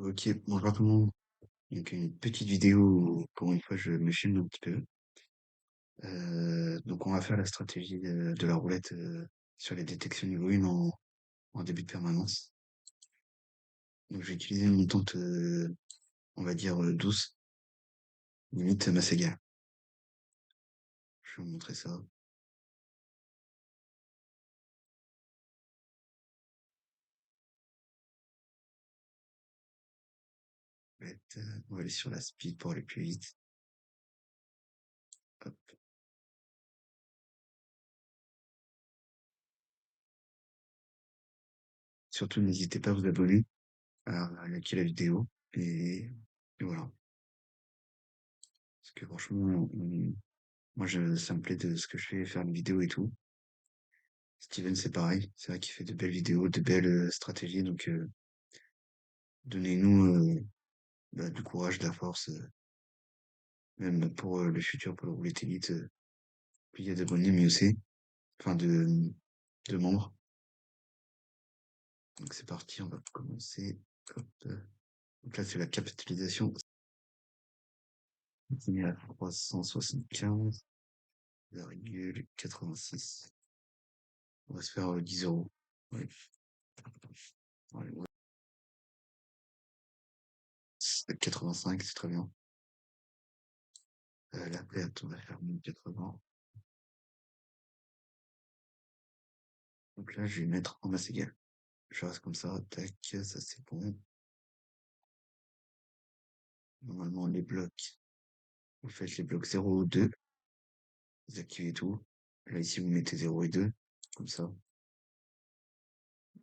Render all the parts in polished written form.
Ok, bonjour tout le monde. Donc une petite vidéo où, pour une fois, je me filme un petit peu. Donc on va faire la stratégie de la roulette sur les détections niveau 1 en début de permanence. Donc j'ai utilisé une montante, on va dire douce, limite masse égale. Je vais vous montrer ça. On va aller sur la speed pour aller plus vite. Hop. Surtout n'hésitez pas à vous abonner, à liker la vidéo et voilà. Parce que franchement, moi ça me plaît de ce que je fais, faire une vidéo et tout. Steven, c'est pareil. C'est vrai qu'il fait de belles vidéos, de belles stratégies. Donc, donnez-nous du courage, de la force, même pour le futur, pour le roulette élite. Plus il y a d'abonnés, mieux c'est. Enfin, de membres. Donc, c'est parti. On va commencer. Hop. Donc là, c'est la capitalisation. On est à 375,86. On va se faire 10 euros. Ouais. Ouais, ouais. 85, c'est très bien. La perte, on va faire 1080. Donc là, je vais mettre en masse égale. Je reste comme ça, tac, ça c'est bon. Normalement, les blocs, vous faites les blocs 0 ou 2, vous activez tout. Là, ici, vous mettez 0 et 2, comme ça.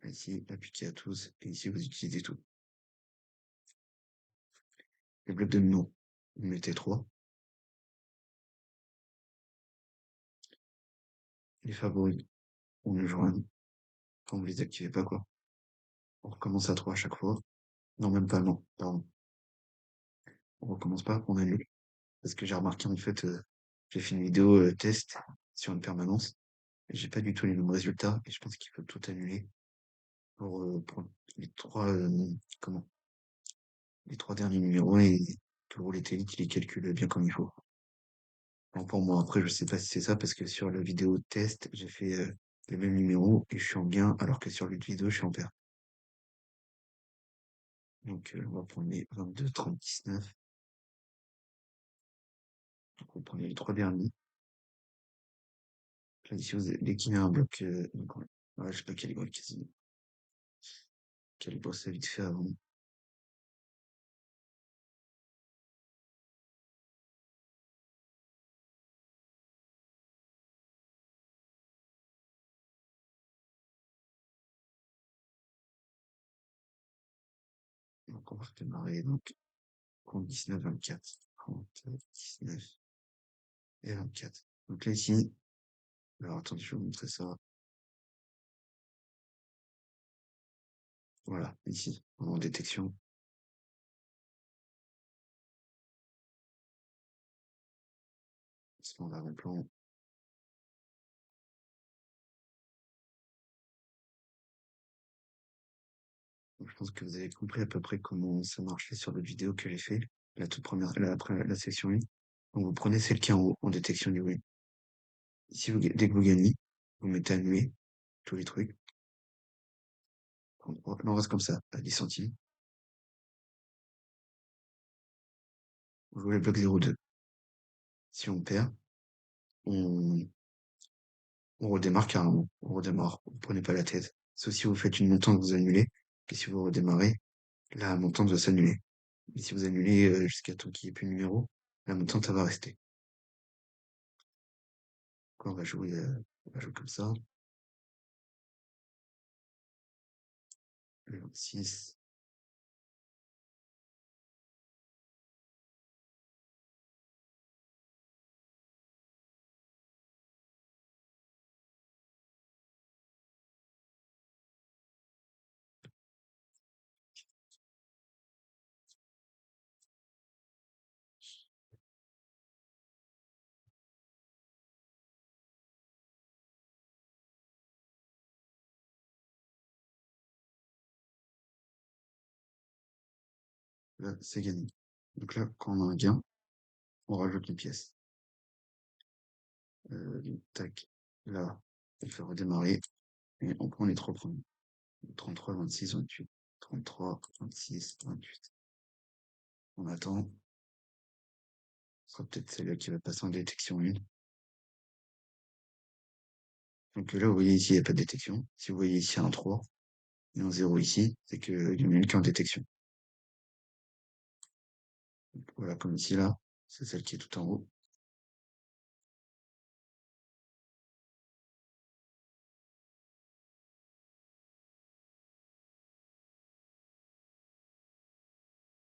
Là, ici, appliquez à tous, et ici, vous utilisez tout. Les blocs de nom, vous mettez 3. Les favoris, on les joint quand vous les activez pas, quoi. On recommence à 3 à chaque fois. Non, même pas, non, pardon. On recommence pas, on annule. Parce que j'ai remarqué, en fait, j'ai fait une vidéo test sur une permanence, et j'ai pas du tout les mêmes résultats, et je pense qu'il faut tout annuler pour les trois, comment, les trois derniers numéros et que le roulette élite, il les calcule bien comme il faut. Enfin, pour moi, après, je sais pas si c'est ça parce que sur la vidéo test, j'ai fait les mêmes numéros et je suis en gain alors que sur l'autre vidéo, je suis en perte. Donc, on va prendre les 22, 30, 19. Donc, on prend les trois derniers. Là, ici, dès qu'il y a un bloc, donc, ouais, je sais pas calibrer le casino. Calibre ça vite fait avant. Donc, on va redémarrer. Donc, compte 19, 24. 30, 19 et 24. Donc là, ici, alors attendez, je vais vous montrer ça. Voilà, ici, en détection. On va plan. Je pense que vous avez compris à peu près comment ça marchait sur l'autre vidéo que j'ai fait, la toute première, après la section 1. Donc vous prenez celle qui est en haut, en détection du win. Ici, dès que vous gagnez, vous mettez annuler tous les trucs. On reste comme ça, à 10 centimes. Vous jouez le bloc 0,2. Si on perd, on, on redémarre carrément. On redémarre. Vous prenez pas la tête. Sauf si vous faites une montante, vous annulez. Et si vous redémarrez, la montante va s'annuler. Et si vous annulez jusqu'à temps qu'il n'y ait plus de numéro, la montante, ça va rester. Donc, on va jouer comme ça. Le 26. Là, c'est gagné. Donc là, quand on a un gain, on rajoute une pièce. Tac. Là, on fait redémarrer et on prend les trois premiers. 33, 26, 28. 33, 26, 28. On attend. Ce sera peut-être celle-là qui va passer en détection 1. Donc là, vous voyez ici, il n'y a pas de détection. Si vous voyez ici un 3 et un 0 ici, c'est qu'il y en a une qui est en détection. Donc, voilà, comme ici, là, c'est celle qui est tout en haut.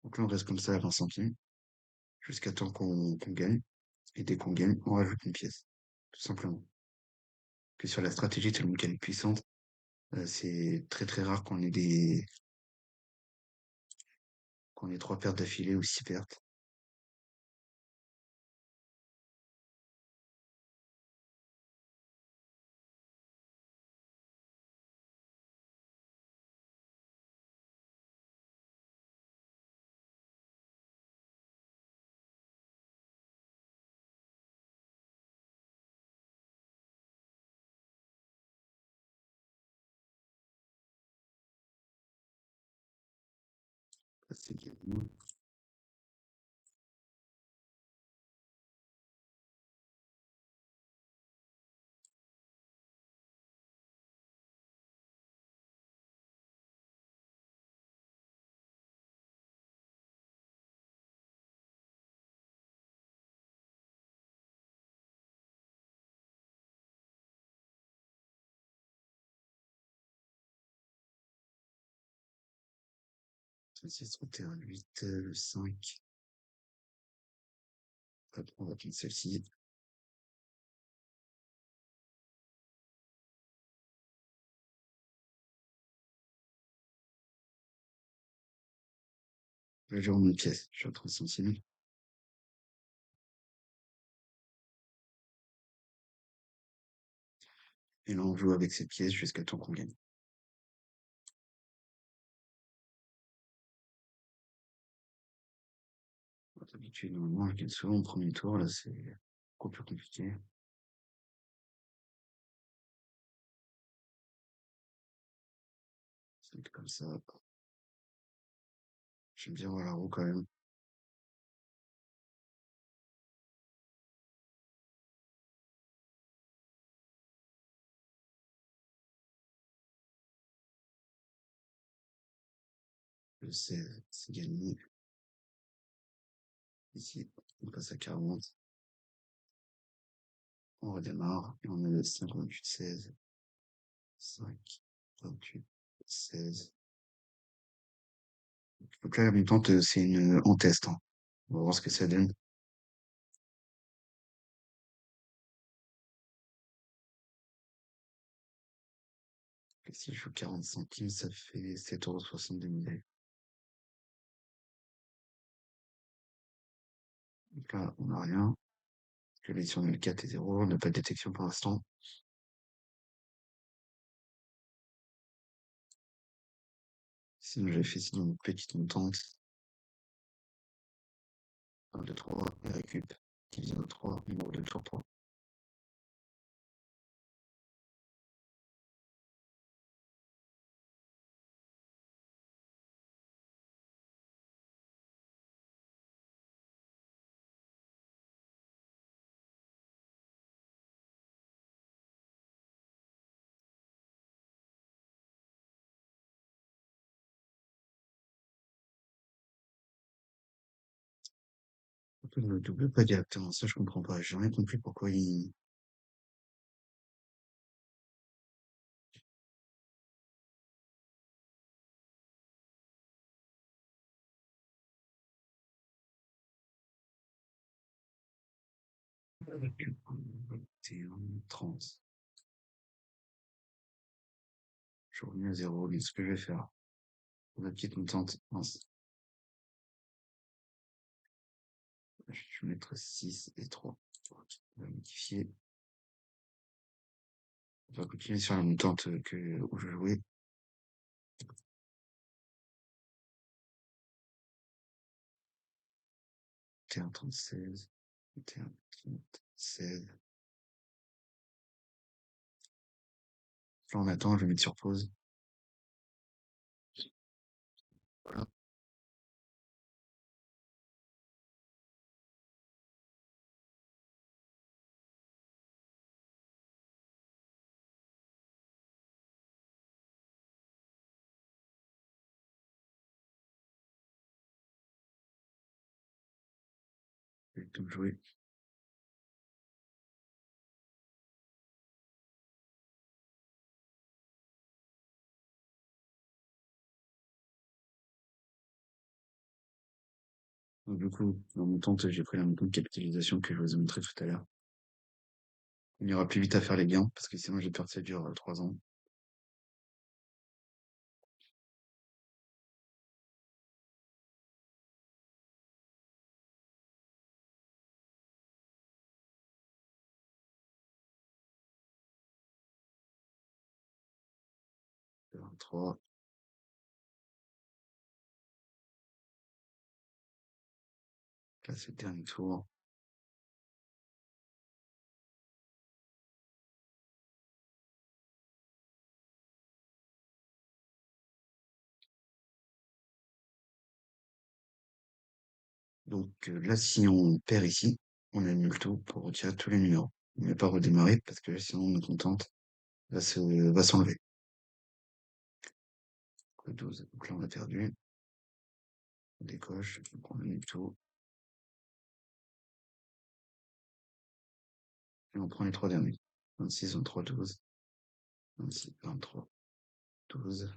Donc là, on reste comme ça à 20 centimes, jusqu'à temps qu'on gagne. Et dès qu'on gagne, on rajoute une pièce, tout simplement. Que sur la stratégie tellement qu'elle est puissante, c'est très très rare qu'on ait 3 pertes d'affilée ou 6 pertes. C'est gagné. C'est 31, 8, 5. Hop, on va prendre celle-ci. Là, je remets une pièce. Je suis à 30 centimes. Et là, on joue avec cette pièce jusqu'à temps qu'on gagne. D'habitude, normalement, je gagne souvent au premier tour. Là, c'est beaucoup plus compliqué. C'est comme ça. J'aime bien voir la roue quand même. Le 16, c'est gagné. Ici, on passe à 40. On redémarre et on est le 5, 28, 16. 5, 28, 16. Donc là, la mi-temps, c'est on teste, hein. On va voir ce que ça donne. Et si je joue 40 centimes, ça fait 7,62 € de. Donc là, on n'a rien. Je vais sur le 4 et 0. On n'a pas de détection pour l'instant. Sinon, j'avais fait sinon une petite montante. 1, 2, 3, et récup. Divisé par 3, numéro 2 sur 3. On ne double pas directement. Ça, je comprends pas. J'ai rien compris pourquoi il. 21, 30. Je suis revenu à 0. Mais ce que je vais faire, pour la petite montante, mince. Je vais mettre 6 et 3. On va modifier. On va continuer sur la montante où je jouais. 21, 36, 21, 16. Là, on attend, je vais mettre sur pause. Voilà. Je vais tout jouer. Donc, du coup, dans mon temps, j'ai pris la même capitalisation que je vous ai montré tout à l'heure. Il y aura plus vite à faire les gains, parce que sinon j'ai peur que ça dure 3 ans. Trois. Là, c'est le dernier tour. Donc là, si on perd ici, on annule tout pour retirer tous les numéros. On ne va pas redémarrer parce que sinon notre contente va s'enlever. Le 12. Donc là, on a perdu. On décoche, donc on annule tout. Et on prend les trois derniers. 26, 23, 12. 26, 23, 12.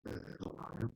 Voilà.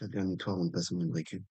Le dernier tour, on passe en mode récup.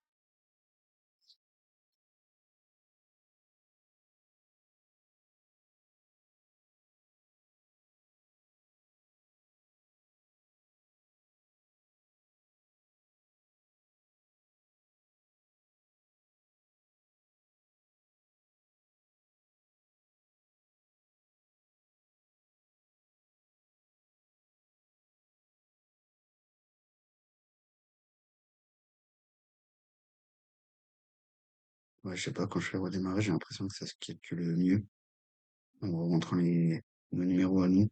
Ouais, je sais pas, quand je fais redémarrer, j'ai l'impression que ça se calcule mieux en rentrant nos numéros à nous.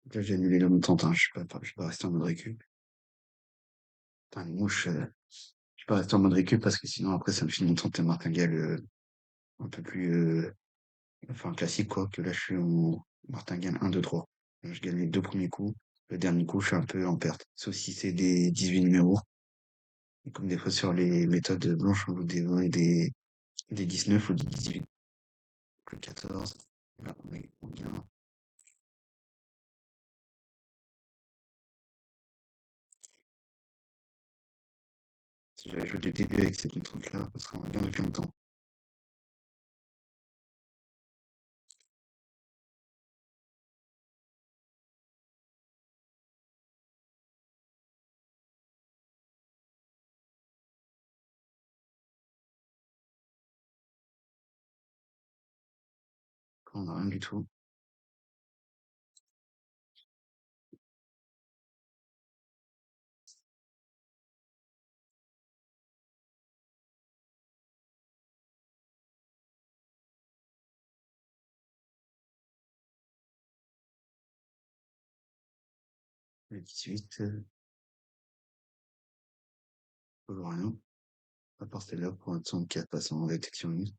Donc là, j'ai annulé la montante, hein. Je suis pas resté en mode récup. Putain, les mouches, je suis pas resté en mode récup parce que sinon après ça me fait une montante et martingale un peu plus enfin classique quoi, que là je suis en martingale 1, 2, 3. Je gagne les deux premiers coups. Le dernier coup, je suis un peu en perte. Sauf si c'est des 18 numéros. Et comme des fois sur les méthodes blanches, on joue des 19 ou des 18. Le 14. Là, on gagne. Si j'avais joué dès le début avec cette méthode-là, ça serait bien depuis longtemps. Quand on n'a rien du tout. Le 18, toujours rien. À part celle-là pour un 64 passant en détection nuit.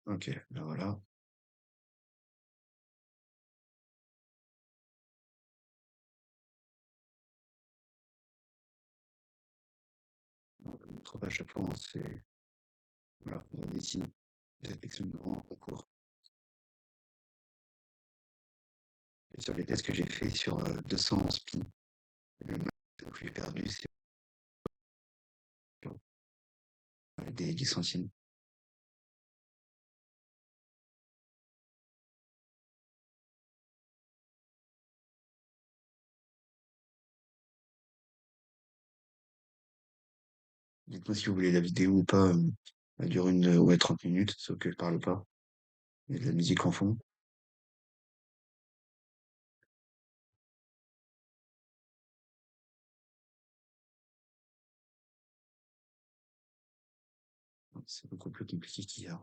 Ok, ben voilà. Notre à chaque fois, c'est, voilà, on dessine des détection en cours. Et sur les tests que j'ai fait sur 211 pi, le max que j'ai perdu, c'est des centimes. Dites-moi si vous voulez la vidéo ou pas. Elle dure ouais, 30 minutes, sauf que je parle pas. Il y a de la musique en fond. C'est beaucoup plus compliqué qu'hier.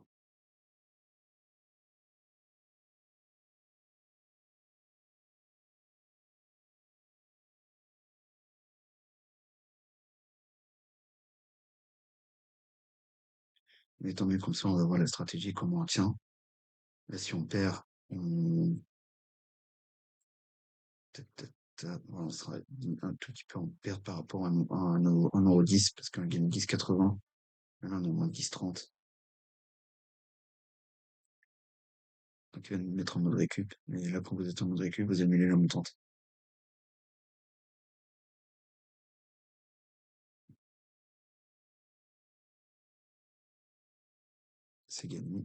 Mais tant mieux comme ça, on va voir la stratégie, comment on tient. Là, si on perd, on, on sera un tout petit peu en perte par rapport à un euro 10, parce qu'on gagne 10,80. Là, on est moins 10,30. Donc, il va nous mettre en mode récup. Mais là, quand vous êtes en mode récup, vous annulez la montante. C'est gagné.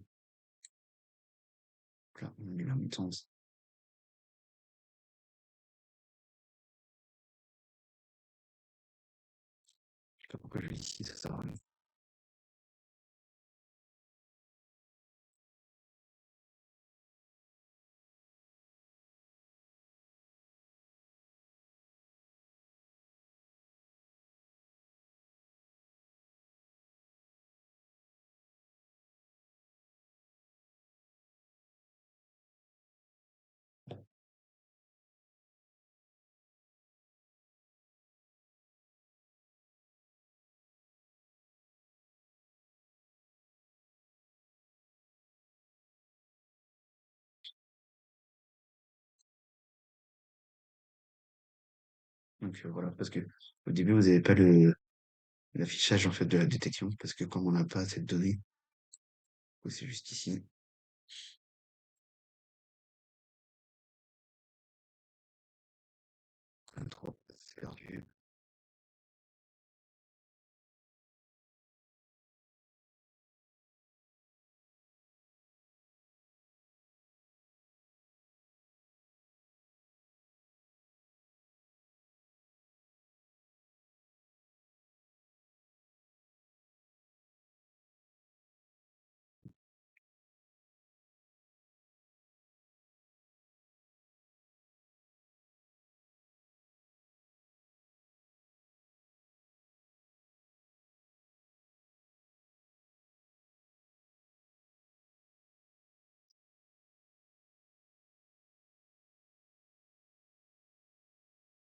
Là, on annule la montante. Je sais pas pourquoi je l'ai ici, ça sert à rien. Donc, voilà, parce que au début, vous n'avez pas l'affichage, en fait, de la détection, parce que comme on n'a pas cette donnée, c'est juste ici. 23, c'est perdu.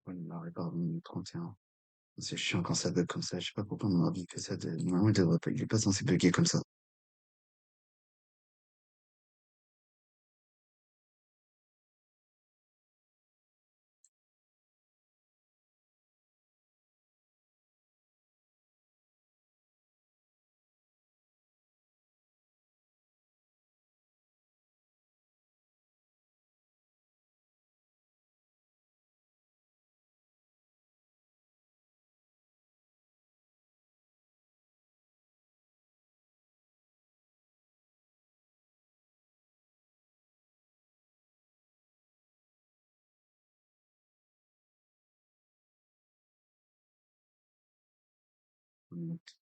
On n'aurait pas 31. C'est chiant quand ça bug comme ça. Je sais pas pourquoi mon ordi fait ça. Normalement, il devrait pas, il est pas censé bugger comme ça.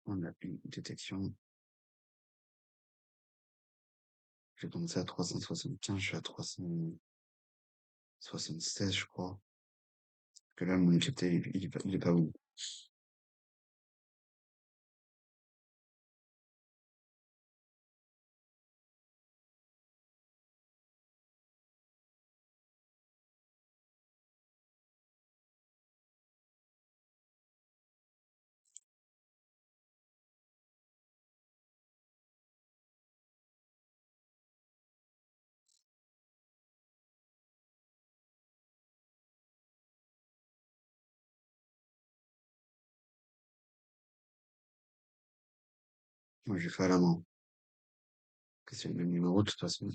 On a une détection. J'ai commencé à 375, je suis à 376, je crois. Que là, mon capteur, il est pas bon. Moi, j'ai fait à la main. Que c'est le même numéro, de toute façon.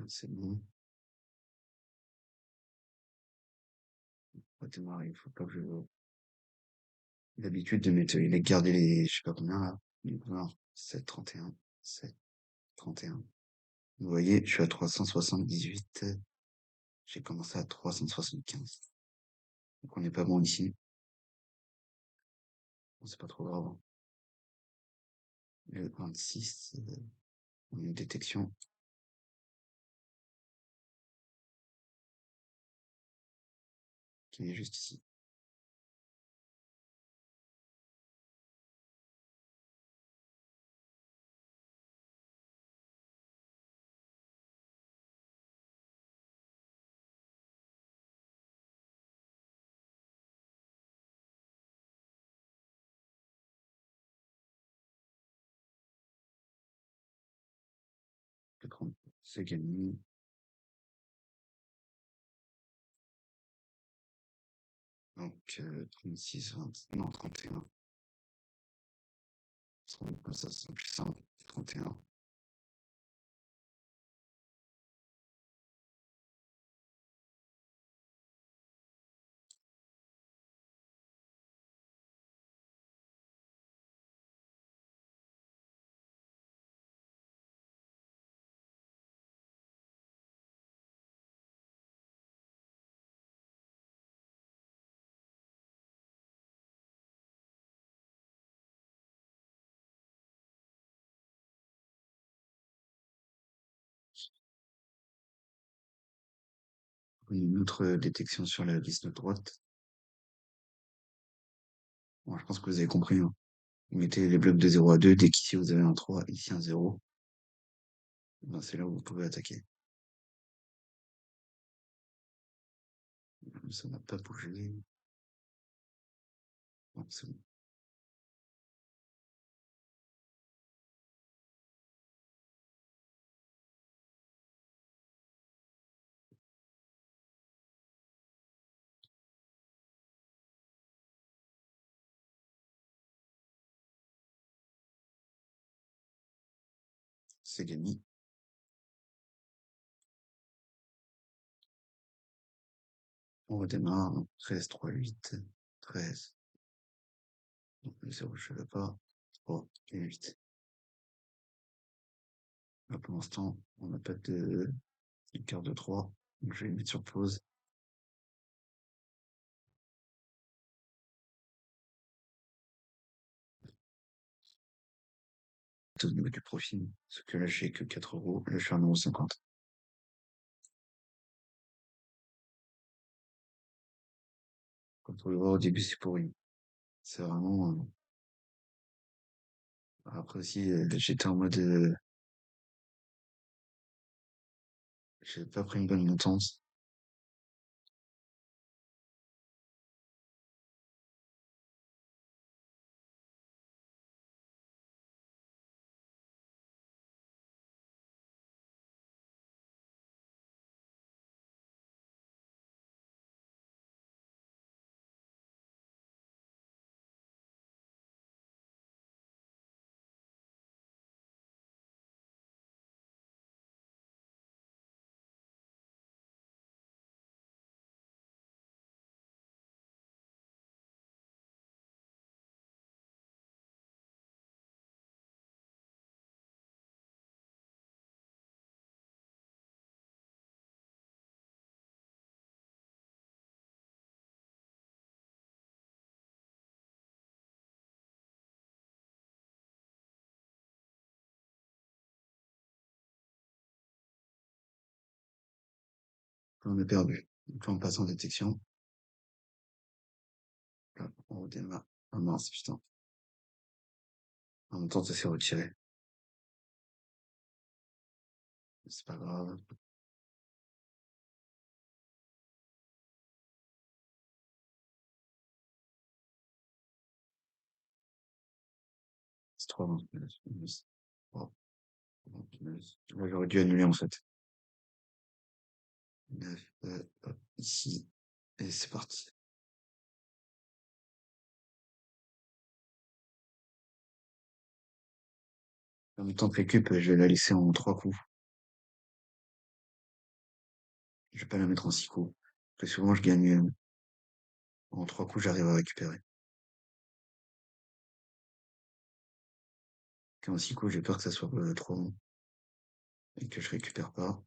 C'est bon. On va démarrer. Il faut pas que je l'habitude de mettre, il a gardé les, je sais pas combien là. Voilà. 7,31. 7,31. Vous voyez, je suis à 378. J'ai commencé à 375. Donc on n'est pas bon ici. Bon, c'est pas trop grave, hein. Le 26, on a une détection qui est juste ici. Le 30, c'est gagné. Donc, 36, 20, non, 31. Comme ça, c'est plus simple. 31. Une autre détection sur la liste de droite. Bon, je pense que vous avez compris, hein. Vous mettez les blocs de 0 à 2, dès qu'ici vous avez un 3, ici un 0. Ben, c'est là où vous pouvez attaquer. Ça n'a pas bougé. Non, c'est bon. C'est gagné. On redémarre. 13, 3, 8. 13. Donc, le 0, je ne veux pas. 3 et 8. Là, pour l'instant, on n'a pas de quart de 3. Donc, je vais le mettre sur pause. Au niveau du profil. Parce que là, j'ai que 4 euros. Là, je suis à 1,50 €. Comme vous pouvez voir, au début, c'est pourri. C'est vraiment, après aussi, j'étais en mode, j'ai pas pris une bonne montante. On a perdu. Donc là, on passe en détection. Là, on redémarre. Ah mince, putain. En même temps, ça s'est retiré. C'est pas grave. C'est trop long. Oh, punaise. Là, j'aurais dû annuler, en fait. 9, hop, ici. Et c'est parti. En même temps que récup, je vais la laisser en 3 coups. Je vais pas la mettre en 6 coups. Parce que souvent, je gagne, en 3 coups, j'arrive à récupérer. Qu'en 6 coups, j'ai peur que ça soit, trop long et que je récupère pas.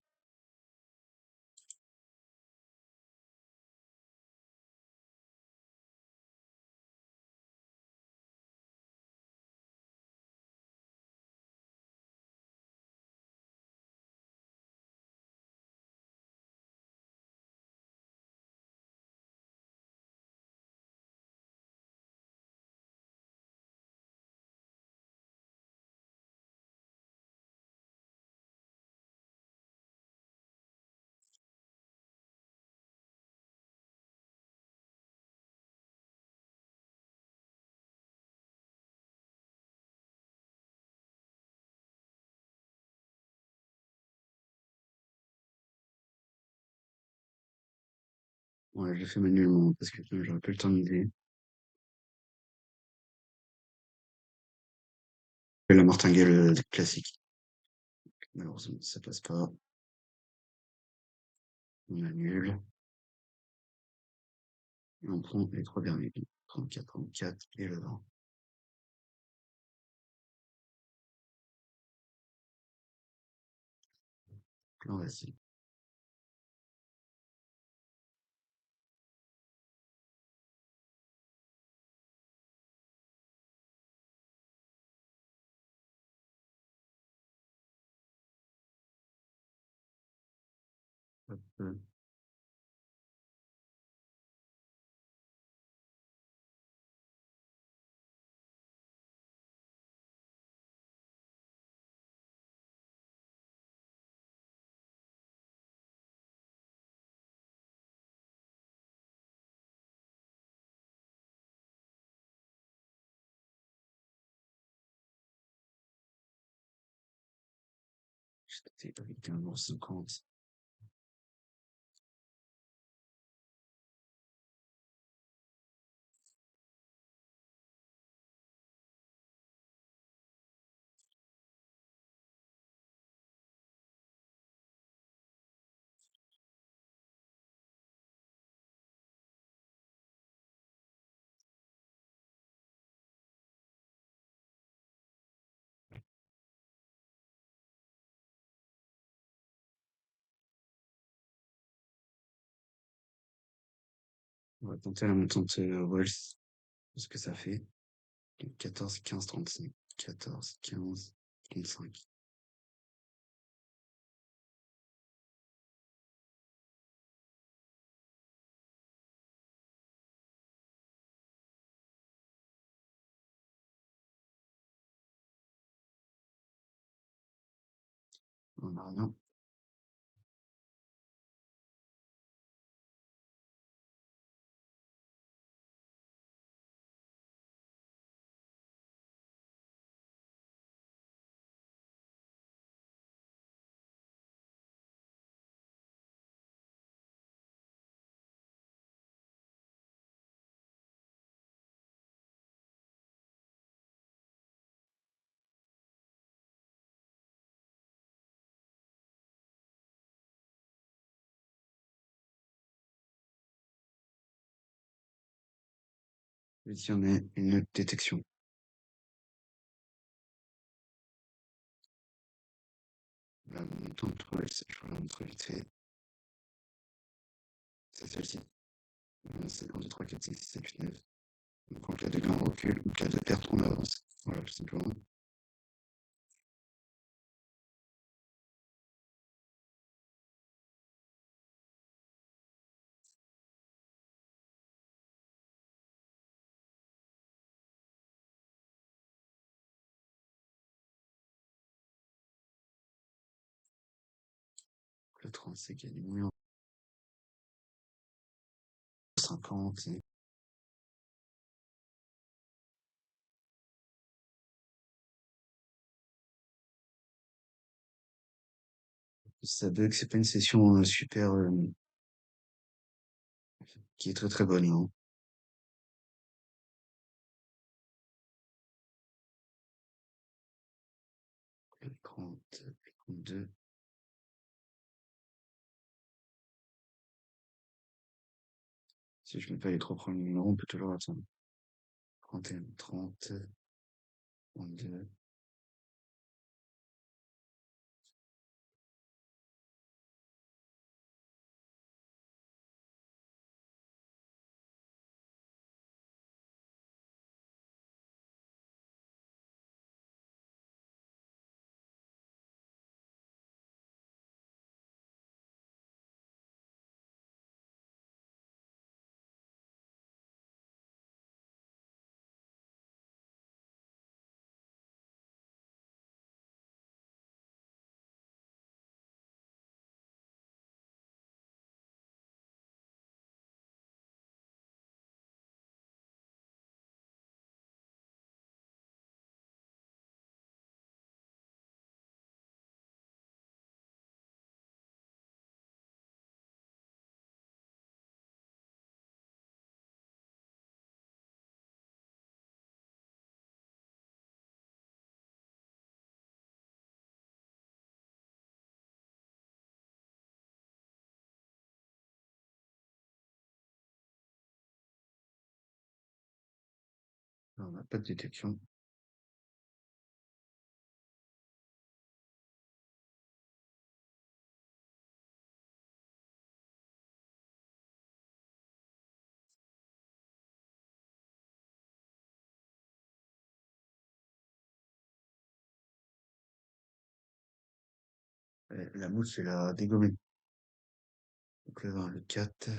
Ouais, j'ai fait manuellement parce que j'aurais pas le temps de miser. La martingale classique. Malheureusement, ça passe pas. On annule. Et on prend les 3 derniers. 34, 34 et le 20. Là, vas-y. Hop, j'étais avec 1,50 €. On va tenter la montante, Wells. Ce que ça fait. 14, 15, 35. 14, 15, 35. On a rien. Ici, on a une détection. La montante Wells, je vous la montre vite fait. C'est celle-ci. C'est 1, 2, 3, 4, 5, 6, 7, 8, 9. Donc, en cas de gain, on recule. En cas de perte, on avance. Voilà, tout simplement. Le 30, c'est gagné. 50. Ça bug, c'est pas une session super qui est très très bonne, hein. Le 30, le 32. Si je mets pas les trois premiers numéros, on peut toujours attendre. 31, 30, 32. On n'a pas de détection. La mousse, elle a dégommé. Donc le 20, le 4.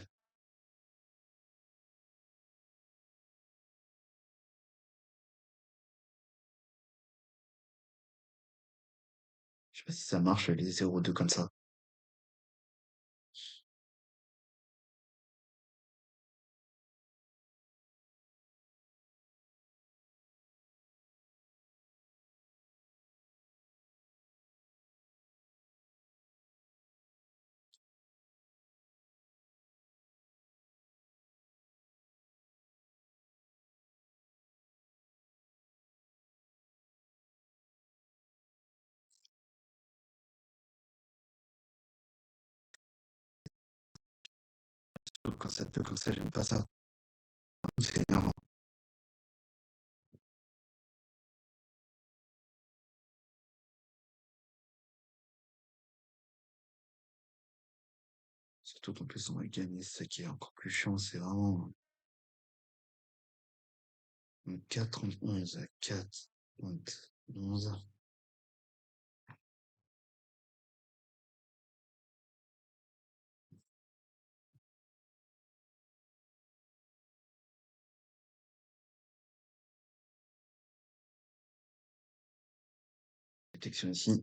Je sais pas si ça marche, les 0,2 comme ça. Donc, quand ça te comme ça, j'aime pas ça. C'est énervant. Surtout qu'en plus, on va gagner. C'est ça qui est encore plus chiant. C'est vraiment 4, 11, 4, 11. Détection ici.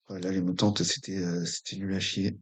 Ouais, là, les mutantes, c'était nul à chier.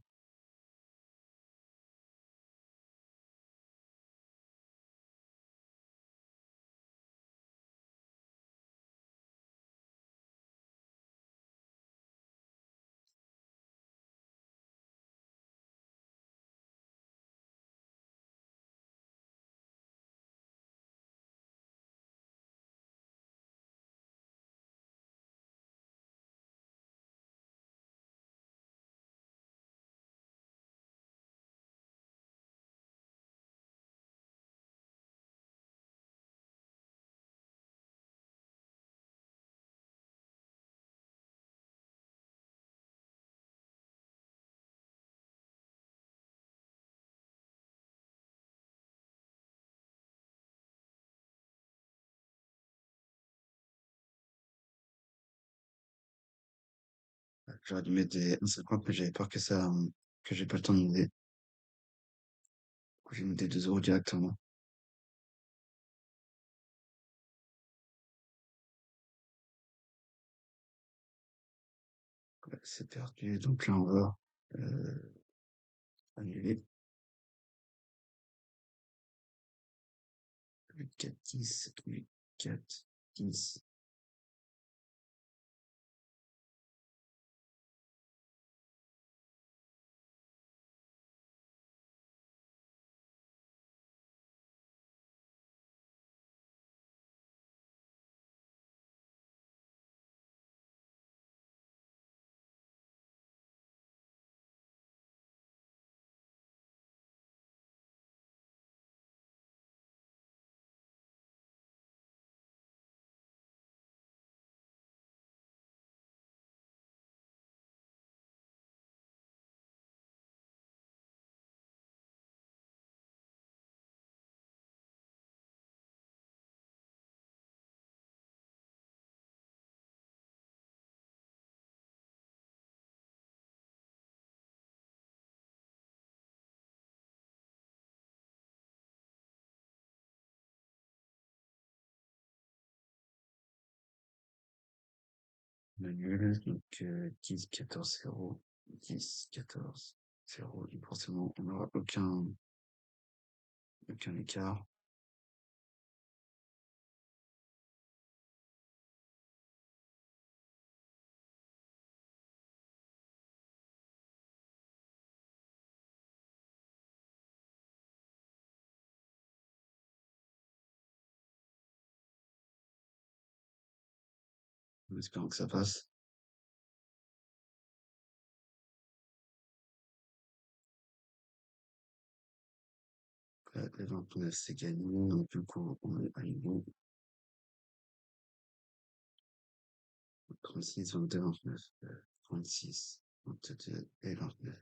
J'aurais dû mettre des 1,50, mais j'avais peur que j'ai pas le temps de demander. Du coup, j'ai mis des 2 euros directement. C'est perdu. Donc là, on va annuler. 8, 4, 10, 8, 4, 10. On annule. Donc 10, 14, 0. 10, 14, 0. Donc forcément, on n'aura aucun écart. En espérant que ça passe. Les 29, c'est gagné. Donc, du coup, on est à niveau 36, 22, 29, 36, 22 et 29.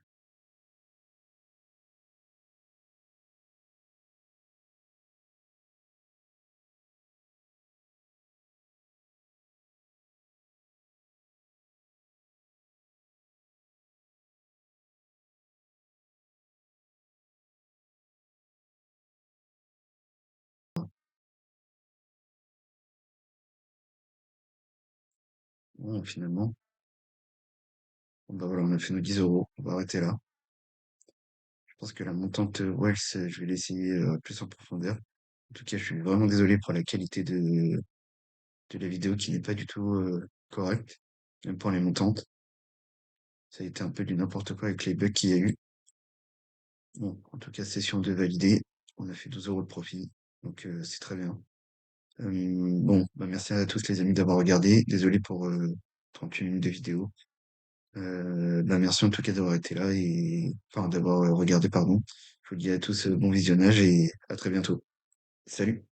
Bon, finalement, bon, bah voilà, on a fait nos 10 euros. On va arrêter là. Je pense que la montante Wells, je vais l'essayer plus en profondeur. En tout cas, je suis vraiment désolé pour la qualité de la vidéo qui n'est pas du tout correcte, même pour les montantes. Ça a été un peu du n'importe quoi avec les bugs qu'il y a eu. Bon, en tout cas, session 2 validée. On a fait 12 euros de profit, donc c'est très bien. Bon, bah merci à tous les amis d'avoir regardé. Désolé pour 38 minutes de vidéo. Bah merci en tout cas d'avoir été là et enfin d'avoir regardé, pardon. Je vous dis à tous bon visionnage et à très bientôt. Salut!